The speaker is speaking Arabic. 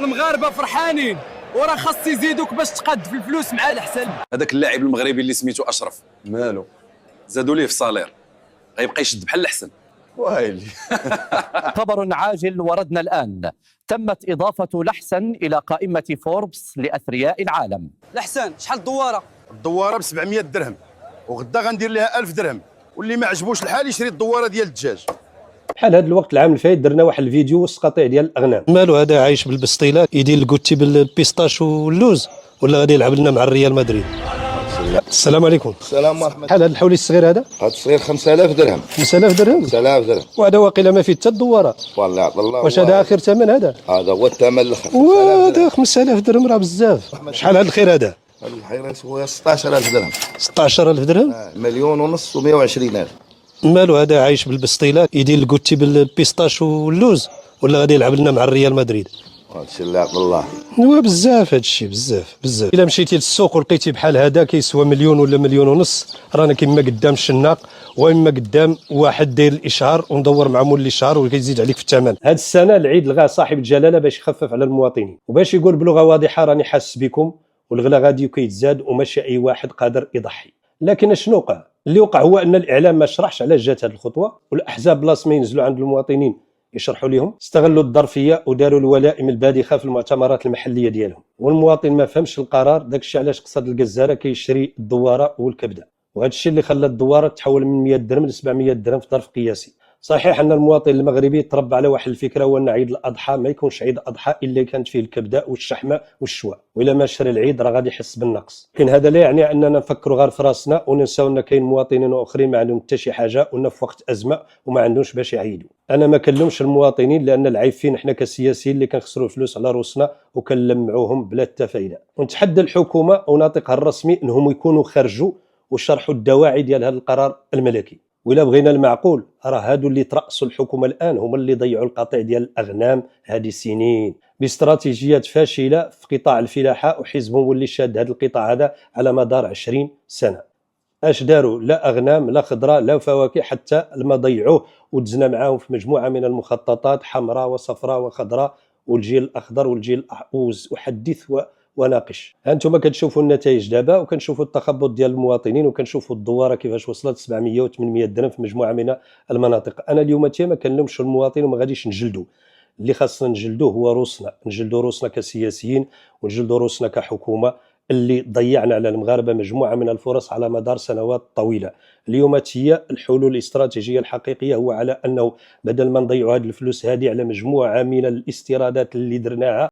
المغاربه فرحانين وراه خاص يزيدوك باش تقاد في الفلوس مع الحسن. هذاك اللاعب المغربي اللي سميتو اشرف مالو زادوا ليه في صالير، غيبقى يشد بحال الحسن. وايلي. خبر عاجل وردنا الآن. تمت إضافة لحسن إلى قائمة فوربس لأثرياء العالم. الحسن شحال الدواره؟ الدواره ب 700 درهم، وغدا غندير لها 1000 درهم، واللي ما عجبوش الحال يشري الدواره ديال الدجاج. بحال هذا الوقت العام الفايت درنا واحد الفيديو وسط قطيع ديال الاغنام. مالو هذا عايش بالبسطيله يدير الكوتي بالبيستاش واللوز، ولا غادي يلعب لنا مع الريال مدريد؟ السلام عليكم. السلام ورحمة الله. بحال هذا الحولي الصغير هذا؟ هذا الصغير 5000 درهم. 5000 درهم؟ 5000 درهم. وهذا واقيلا ما فيه حتى الدواره. والله عطا الله. واش هذا اخر ثمن هذا؟ هذا هو الثمن الاخر. وهذا 5000 درهم راه بزاف. شحال هذا الخير هذا؟ الحيرة هو 16000 درهم. 16000 درهم؟ مليون ونص و120000. مالو هذا عايش بالبسطيله يدير الكوتي بالبيستاش واللوز، ولا غادي يلعب لنا مع الريال مدريد؟ هذا الشيء اللي عطا الله. هو بزاف هذا الشيء، بزاف. الا مشيتي للسوق ولقيتي بحال هذا كيسوى مليون ولا مليون ونص، رانا كيما قدام الشناق واما قدام واحد داير الاشهار وندور مع مول الاشهار وكيزيد عليك في الثمن. هذه السنه العيد لغاه صاحب الجلاله باش يخفف على المواطنين وباش يقول بلغه واضحه راني حاس بكم والغلا غادي كيتزاد وماشي اي واحد قادر يضحي. لكن شنو وقع؟ اللي وقع هو ان الاعلام ما شرحش علاش جات هذه الخطوه، والاحزاب بلاص ما ينزلوا عند المواطنين يشرحوا لهم استغلوا الظرفيه وداروا الولائم الباذخه في المؤتمرات المحليه ديالهم، والمواطن ما فهمش القرار. داك الشيء علاش قصد الجزاره كيشري الدواره والكبده، وهذا الشيء اللي خلى الدواره تحول من 100 درهم ل 700 درهم في ظرف قياسي. صحيح ان المواطن المغربي تربى على واحد الفكره، هو ان عيد الاضحى ما يكونش عيد اضحى الا كانت فيه الكبده والشحمه والشواء، والا ما شرى العيد راه غادي يحس بالنقص. لكن هذا لا يعني اننا نفكروا غير في راسنا وننساو ان كاين مواطنين اخرين ما عندهم حتى شي حاجه ونا في وقت ازمه وما عندهمش باش يعيدوا. انا ما كنلومش المواطنين لان العيب فين احنا كسياسيين اللي كنخسروا الفلوس على روسنا وكنلمعوهم بلا حتى فايده. ونتحدى الحكومه وناطقها الرسمي انهم يكونوا خرجوا وشرحوا الدواعي ديال هذا القرار الملكي. وإلا بغينا المعقول راه هادو اللي ترأسوا الحكومه الان هما اللي ضيعوا القطيع ديال الاغنام هذه سنين باستراتيجيات فاشله في قطاع الفلاحه، وحزبهم واللي شاد هذا القطاع هذا على مدار 20 سنه. اش داروا؟ لا اغنام لا خضره لا فواكه، حتى لما ضيعوه ودزنا معاهم في مجموعه من المخططات حمراء وصفراء وخضراء والجيل الاخضر والجيل الاحوز وحدث وناقش. هانتوما كتشوفوا النتائج دابا وكنشوفوا التخبط ديال المواطنين وكنشوفوا الدواره كيفاش وصلت 700 و800 درهم في مجموعه من المناطق. انا اليوم ما كنلومش المواطن وما غاديش نجلدو، اللي خاصنا نجلدوه هو روسنا، نجلدوا روسنا كسياسيين ونجلدوا روسنا كحكومه اللي ضيعنا على المغاربه مجموعه من الفرص على مدار سنوات طويله. اليوم هي الحلول الاستراتيجيه الحقيقيه هو على انه بدل ما نضيعوا هذه الفلوس هذه على مجموعه من الاستيرادات اللي درناها